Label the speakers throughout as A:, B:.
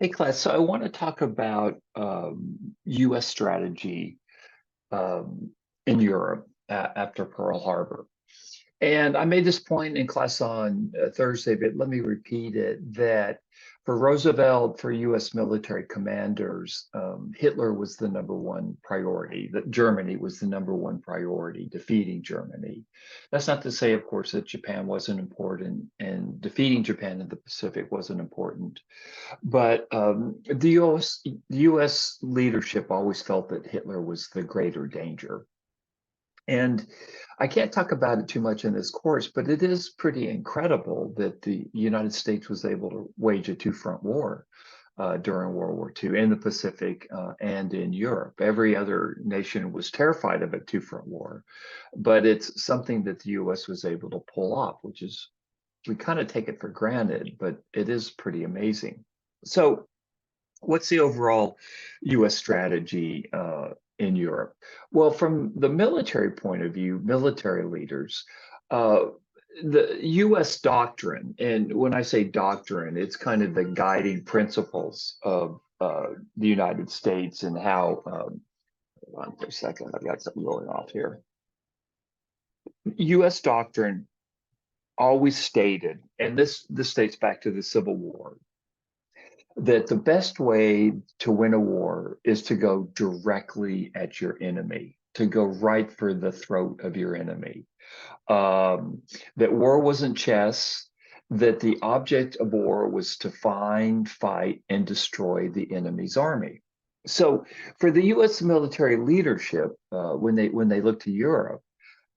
A: Hey, class. So I want to talk about U.S. strategy um, in Europe after Pearl Harbor. And I made this point in class on Thursday, but let me repeat it, that for Roosevelt, for US military commanders, Hitler was the number one priority, that Germany was the number one priority, defeating Germany. That's not to say, of course, that Japan wasn't important and defeating Japan in the Pacific wasn't important. But the US leadership always felt that Hitler was the greater danger. And I can't talk about it too much in this course, but it is pretty incredible that the United States was able to wage a two-front war during World War II in the Pacific and in Europe. Every other nation was terrified of a two-front war, but it's something that the US was able to pull off, which is, we kind of take it for granted, but it is pretty amazing. So what's the overall U.S. strategy in Europe? Well, from the military point of view, military leaders, uh, the U.S. doctrine, and when I say doctrine, it's kind of the guiding principles of the United States and how, hold on for a second, I've got something going off here. U.S. doctrine always stated, and this dates back to the Civil War, that the best way to win a war is to go directly at your enemy, to go right for the throat of your enemy. That war wasn't chess, that the object of war was to find, fight, and destroy the enemy's army. So for the U.S. military leadership, when they look to Europe,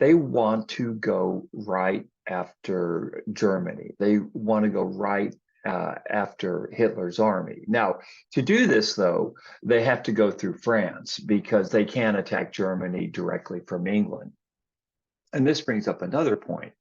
A: they want to go right after Germany. They want to go right after Hitler's army. Now, to do this, though, they have to go through France because they can't attack Germany directly from England. And this brings up another point.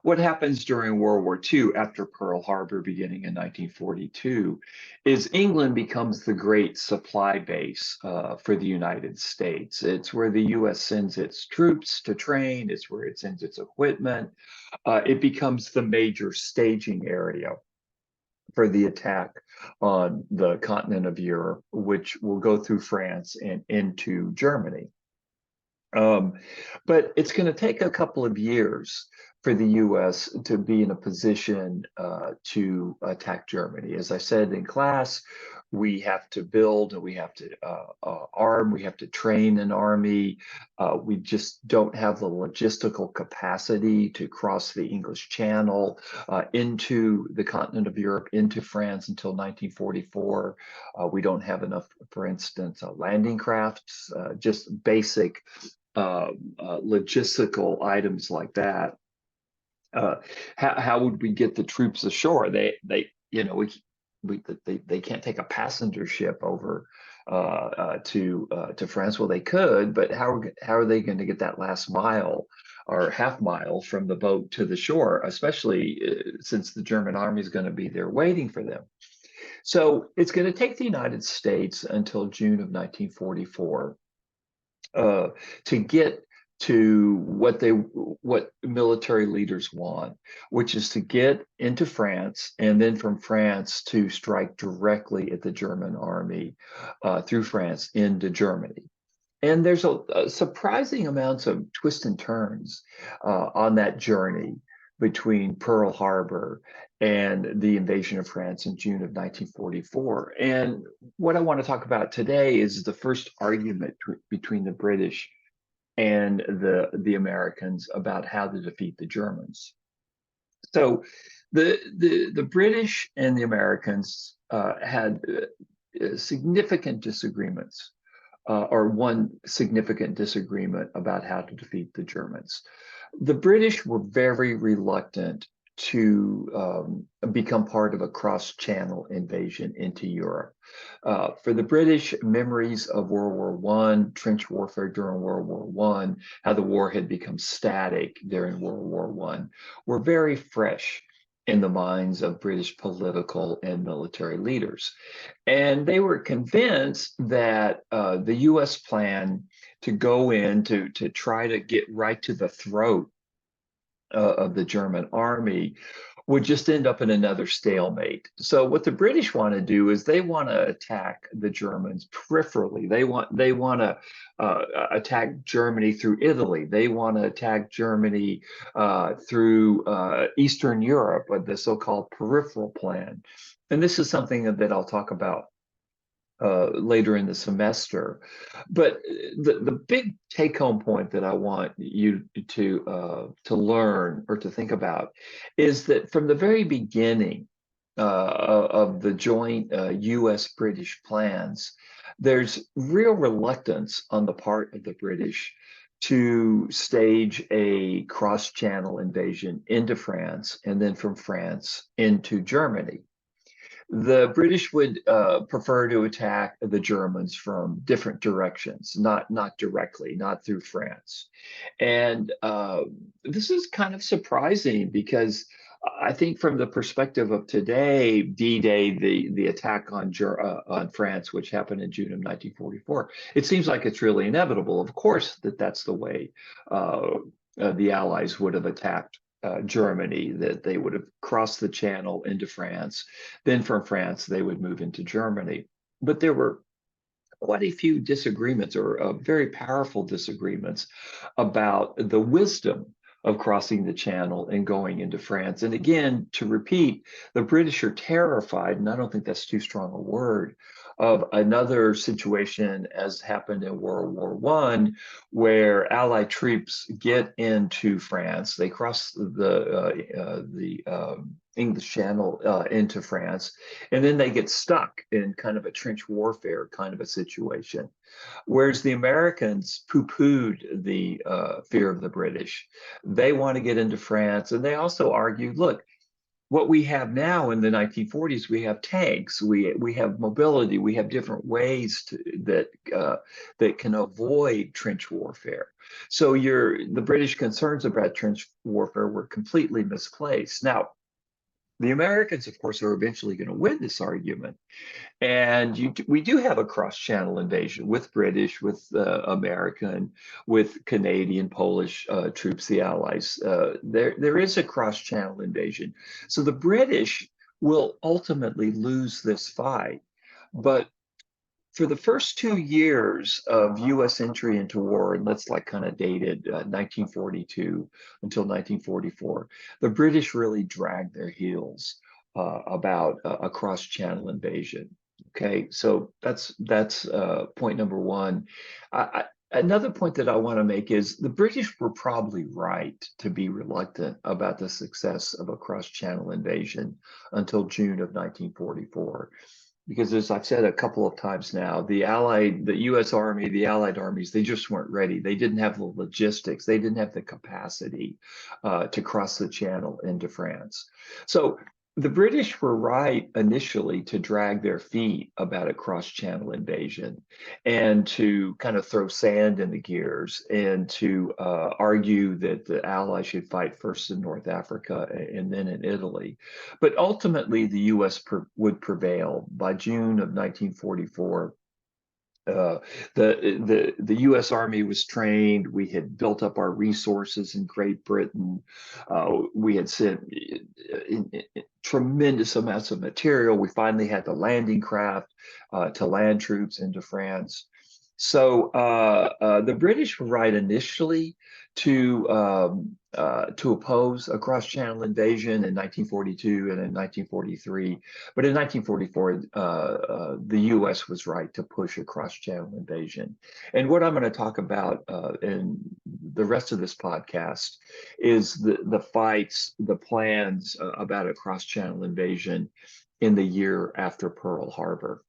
A: What happens during World War II after Pearl Harbor beginning in 1942 is England becomes the great supply base for the United States. It's where the US sends its troops to train, it's where it sends its equipment. It becomes the major staging area for the attack on the continent of Europe, which will go through France and into Germany. Um, but it's going to take a couple of years for the US to be in a position to attack Germany. As I said in class, we have to build and we have to arm, we have to train an army. We just don't have the logistical capacity to cross the English Channel into the continent of Europe, into France until 1944. We don't have enough, for instance, landing crafts, just basic logistical items like that. Uh, how would we get the troops ashore? They can't take a passenger ship over to France. Well, they could, but how are they going to get that last mile or half mile from the boat to the shore, especially since the German army is going to be there waiting for them? So it's going to take the United States until June of 1944 uh, to get to what military leaders want, which is to get into France and then from France to strike directly at the German army through France into Germany. And there's a surprising amounts of twists and turns on that journey between Pearl Harbor and the invasion of France in June of 1944. And what I want to talk about today is the first argument between the British and the Americans about how to defeat the Germans. So the British and the Americans had significant disagreements or one significant disagreement about how to defeat the Germans. The British were very reluctant to become part of a cross-channel invasion into Europe. For the British, memories of World War One, trench warfare during World War One, how the war had become static during World War One, were very fresh in the minds of British political and military leaders. And they were convinced that the US plan to go in to try to get right to the throat of the German army would just end up in another stalemate. So what the British want to do is they want to attack the Germans peripherally. They want to attack Germany through Italy. They want to attack Germany through Eastern Europe, the so-called peripheral plan. And this is something that I'll talk about later in the semester. But the big take-home point that I want you to learn or to think about is that from the very beginning of the joint U.S.-British plans, there's real reluctance on the part of the British to stage a cross-channel invasion into France and then from France into Germany. The British would prefer to attack the Germans from different directions, not directly, not through France. And this is kind of surprising because I think from the perspective of today, D-Day, the attack on France, which happened in June of 1944, it seems like it's really inevitable. Of course, that's the way the Allies would have attacked Germany, that they would have crossed the channel into France. Then from France, they would move into Germany. But there were quite a few disagreements or very powerful disagreements about the wisdom of crossing the channel and going into France. And again, to repeat, the British are terrified, and I don't think that's too strong a word, of another situation as happened in World War I, where Allied troops get into France, they cross the English Channel into France, and then they get stuck in kind of a trench warfare kind of a situation. Whereas the Americans poo-pooed the fear of the British. They want to get into France, and they also argued, look, what we have now in the 1940s, we have tanks, we have mobility, we have different ways that can avoid trench warfare. So the British concerns about trench warfare were completely misplaced. Now, the Americans, of course, are eventually going to win this argument. And we do have a cross-channel invasion with British, with American, with Canadian, Polish troops, the Allies. There is a cross-channel invasion. So the British will ultimately lose this fight. But for the first 2 years of U.S. entry into war, and let's like kind of dated 1942 until 1944, the British really dragged their heels about a cross-channel invasion. Okay, so that's point number one. Another point that I want to make is the British were probably right to be reluctant about the success of a cross-channel invasion until June of 1944. Because as I've said a couple of times now, the U.S. Army, the Allied armies, they just weren't ready. They didn't have the logistics. They didn't have the capacity to cross the channel into France. So the British were right initially to drag their feet about a cross-channel invasion and to kind of throw sand in the gears and to argue that the Allies should fight first in North Africa and then in Italy. But ultimately, the U.S. would prevail. By June of 1944, the U.S. Army was trained. We had built up our resources in Great Britain. We had sent tremendous amounts of material. We finally had the landing craft to land troops into France. So the British were right initially to oppose a cross-channel invasion in 1942 and in 1943, but in 1944, the U.S. was right to push a cross-channel invasion. And what I'm going to talk about in the rest of this podcast is the fights, the plans about a cross-channel invasion in the year after Pearl Harbor.